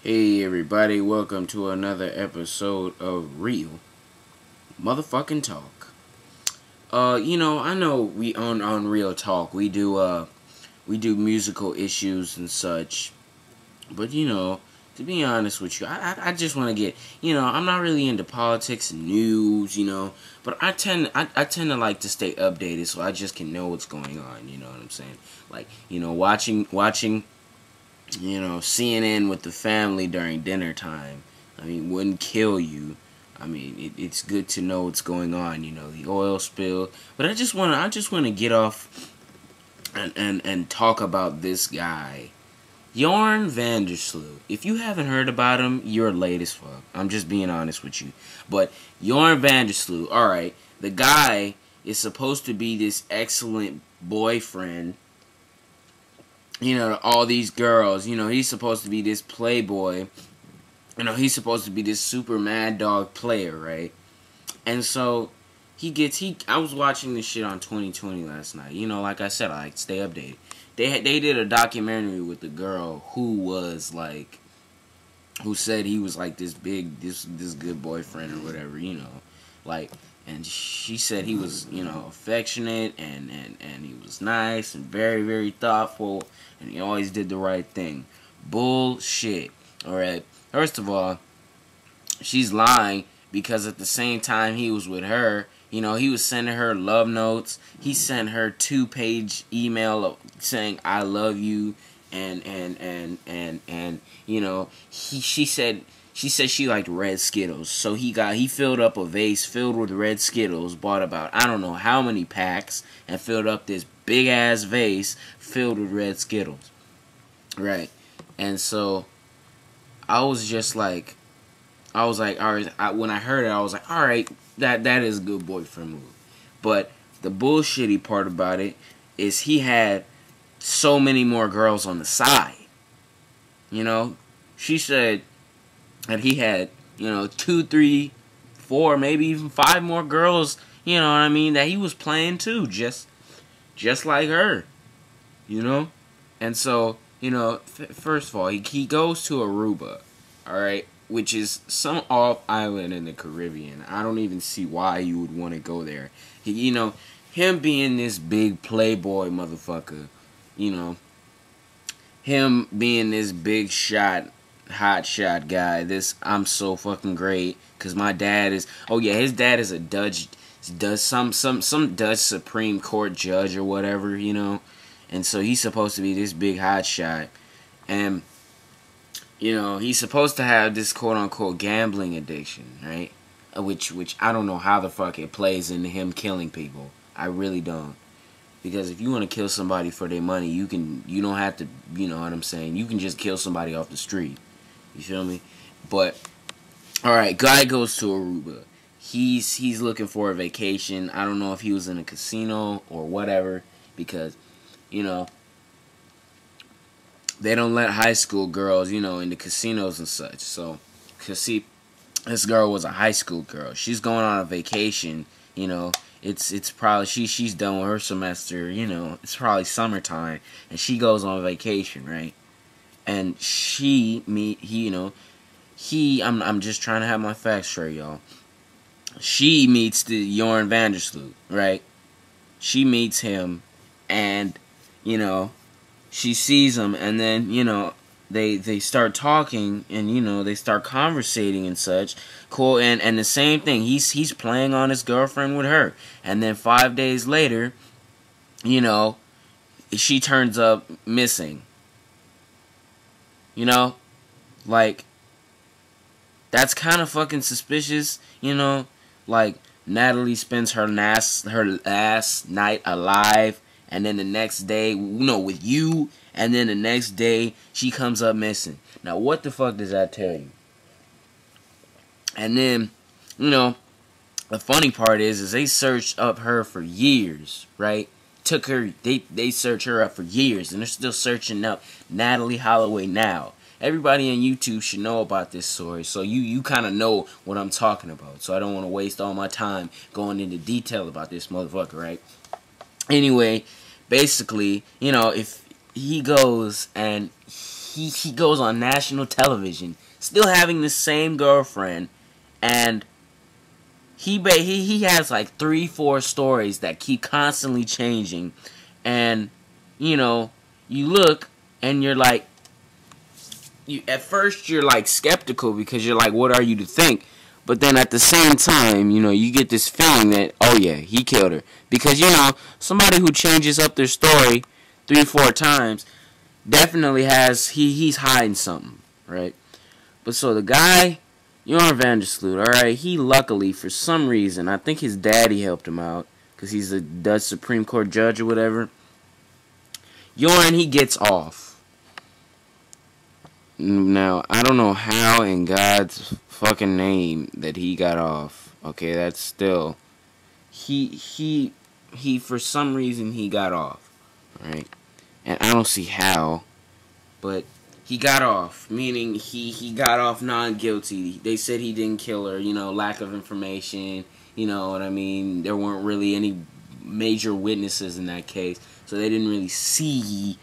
Hey everybody, welcome to another episode of Real Motherfucking Talk. I know we on Real Talk we do musical issues and such, but to be honest with you, I just want to get I'm not really into politics and news, but I tend to like to stay updated so I just can know what's going on. You know what I'm saying? Like watching CNN with the family during dinner time. I mean, wouldn't kill you. I mean, it's good to know what's going on. The oil spill. But I just wanna get off and talk about this guy, Jorn Vandersloot. If you haven't heard about him, you're late as fuck. I'm just being honest with you. But Jorn Vandersloot, all right, the guy is supposed to be this excellent boyfriend, all these girls. He's supposed to be this playboy. He's supposed to be this super mad dog player, right? And so I was watching this shit on 2020 last night. Like I said, I like to stay updated. They did a documentary with the girl who said he was like this good boyfriend or whatever, like, and she said he was, affectionate and he was nice and very, very thoughtful and he always did the right thing. Bullshit. Alright. First of all, she's lying because at the same time he was with her, he was sending her love notes. He sent her 2-page email saying I love you and she said she liked red Skittles. So he filled up a vase filled with red Skittles, bought about I don't know how many packs, and filled up this big ass vase filled with red Skittles. Right. And so I was like, all right, when I heard it, I was like, all right, that is a good boyfriend move. But the bullshitty part about it is he had so many more girls on the side. She said that he had, 2, 3, 4, maybe even 5 more girls, that he was playing too, just like her, And so, first of all, he goes to Aruba, alright, which is some off island in the Caribbean. I don't even see why you would want to go there. Him being this big playboy motherfucker, him being this big shot, hot shot guy, I'm so fucking great, because my dad is, his dad is a Dutch, some Dutch Supreme Court judge or whatever, and so he's supposed to be this big hot shot, and he's supposed to have this quote-unquote gambling addiction, right? Which I don't know how the fuck it plays into him killing people. I really don't. Because if you want to kill somebody for their money, you don't have to, you know what I'm saying? You can just kill somebody off the street. You feel me? But, alright, guy goes to Aruba. He's looking for a vacation. I don't know if he was in a casino or whatever, because, they don't let high school girls, into casinos and such. So, cause see, this girl was a high school girl. She's going on a vacation, It's probably she's done with her semester, it's probably summertime, and she goes on vacation, right? And I'm just trying to have my facts straight, y'all. She meets the Jorn Vandersloot, right? She meets him, and she sees him, and then they start talking, and they start conversating and such. Cool. And the same thing, he's playing on his girlfriend with her, and then 5 days later, she turns up missing. Like, that's kind of fucking suspicious. Like, Natalie spends her last night alive, and then the next day, with you, and then the next day, she comes up missing. Now, what the fuck does that tell you? And then, the funny part is they searched up her for years, right? They searched her up for years, and they're still searching up Natalie Holloway now. Everybody on YouTube should know about this story, so you kind of know what I'm talking about. So I don't want to waste all my time going into detail about this motherfucker, right? Anyway, basically, if he goes and he goes on national television, still having the same girlfriend, and he has like 3-4 stories that keep constantly changing, and you know, you look and you're like, at first you're like skeptical because you're like, what are you to think? But then at the same time, you know, you get this feeling that, oh yeah, he killed her. Because, you know, somebody who changes up their story 3-4 times definitely he's hiding something, right? But so the guy, Jorn Vandersloot, alright, he luckily, for some reason, I think his daddy helped him out, because he's a Dutch Supreme Court judge or whatever. Jorn, he gets off. Now, I don't know how in God's fucking name that he got off. Okay, that's still... He for some reason, he got off. Right? And I don't see how, but he got off. Meaning, he got off non-guilty. They said he didn't kill her, you know, lack of information, you know what I mean? There weren't really any major witnesses in that case, so they didn't really see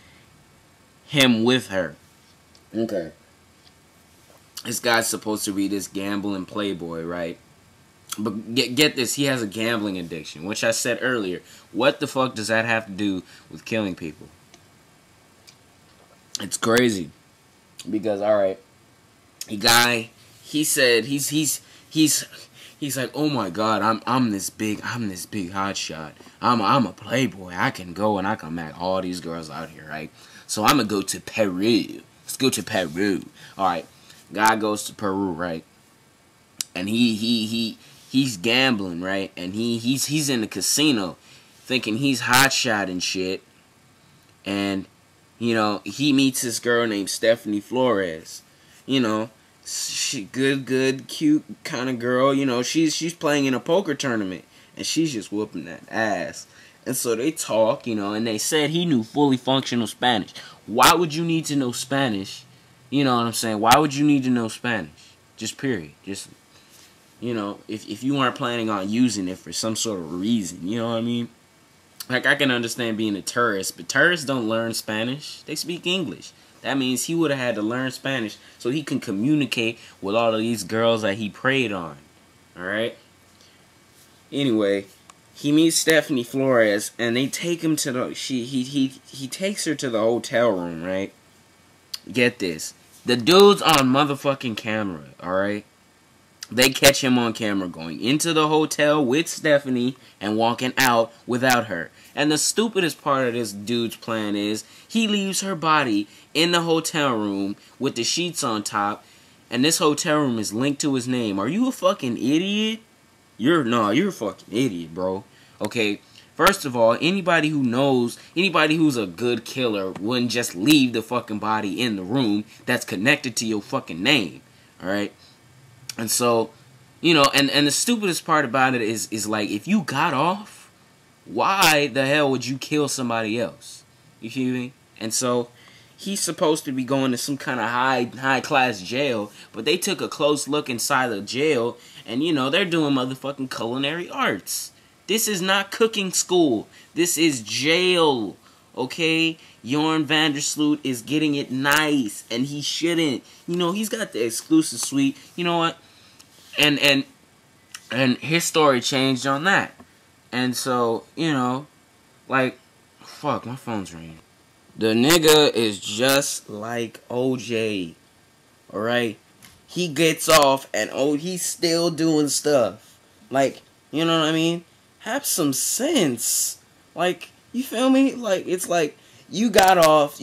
him with her. Okay. This guy's supposed to be this gambling playboy, right? But get this, he has a gambling addiction, which I said earlier. What the fuck does that have to do with killing people? It's crazy. Because, alright, he said he's like, oh my god, I'm this big hotshot. I'm a playboy. I can go and I can smack all these girls out here, right? So I'm gonna go to Peru. Let's go to Peru. Alright. Guy goes to Peru, right? And he's gambling, right? And he's in the casino thinking he's hotshot and shit. And, you know, he meets this girl named Stephanie Flores. You know, she good, cute kind of girl. You know, she's playing in a poker tournament. And she's just whooping that ass. And so they talk, you know, and they said he knew fully functional Spanish. Why would you need to know Spanish? You know what I'm saying? Why would you need to know Spanish? Just period. Just, you know, if you weren't planning on using it for some sort of reason. You know what I mean? Like, I can understand being a tourist, but tourists don't learn Spanish. They speak English. That means he would have had to learn Spanish so he can communicate with all of these girls that he preyed on. Alright? Anyway, he meets Stephanie Flores, and they take him to the... He takes her to the hotel room, right? Get this. The dude's on motherfucking camera, alright? They catch him on camera going into the hotel with Stephanie and walking out without her. And the stupidest part of this dude's plan is he leaves her body in the hotel room with the sheets on top, and this hotel room is linked to his name. Are you a fucking idiot? You're a fucking idiot, bro. Okay, first of all, anybody who's a good killer wouldn't just leave the fucking body in the room that's connected to your fucking name. Alright? And so, you know, and the stupidest part about it is like, if you got off, why the hell would you kill somebody else? You feel me? And so, he's supposed to be going to some kind of high class jail, but they took a close look inside the jail, and you know, they're doing motherfucking culinary arts. This is not cooking school. This is jail. Okay? Jorn Vandersloot is getting it nice, and he shouldn't. You know, he's got the exclusive suite. You know what? And his story changed on that. And so, you know, like, fuck, my phone's ringing. The nigga is just like OJ. Alright? He gets off, and he's still doing stuff. Like, you know what I mean? Have some sense. Like, you feel me? Like, it's like, you got off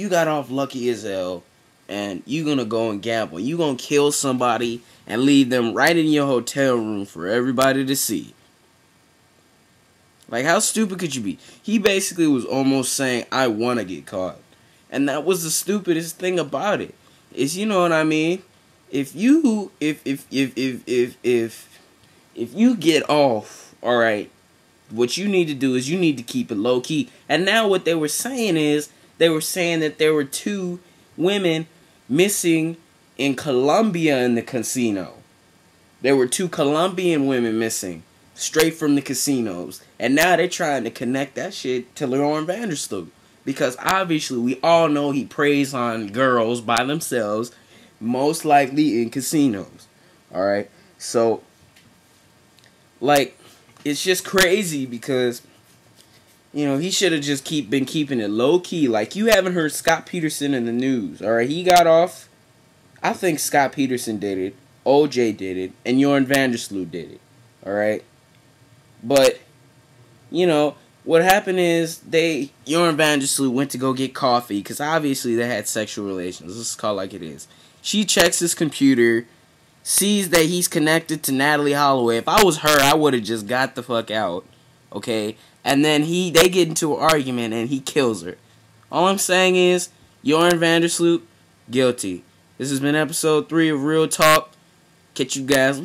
lucky as hell, and you gonna go and gamble. You gonna kill somebody and leave them right in your hotel room for everybody to see. Like, how stupid could you be? He basically was almost saying, I wanna get caught. And that was the stupidest thing about it. Is, you know what I mean? If you get off, alright, what you need to do is you need to keep it low key. And now what they were saying is, they were saying that there were 2 women missing in Colombia in the casino. There were 2 Colombian women missing, straight from the casinos. And now they're trying to connect that shit to Jorn Vandersloot. Because obviously we all know he preys on girls by themselves, most likely in casinos. Alright? So, like, it's just crazy because, you know, he should have just been keeping it low key. Like, you haven't heard Scott Peterson in the news. Alright? He got off. I think Scott Peterson did it. OJ did it. And Jorn Vandersloot did it. Alright? But, you know, what happened is Jorn Vandersloot went to go get coffee because obviously they had sexual relations. Let's call it like it is. She checks his computer, sees that he's connected to Natalie Holloway. If I was her, I would have just got the fuck out. Okay? And then they get into an argument and he kills her. All I'm saying is, Jorn Vandersloot, guilty. This has been episode 3 of Real Talk. Catch you guys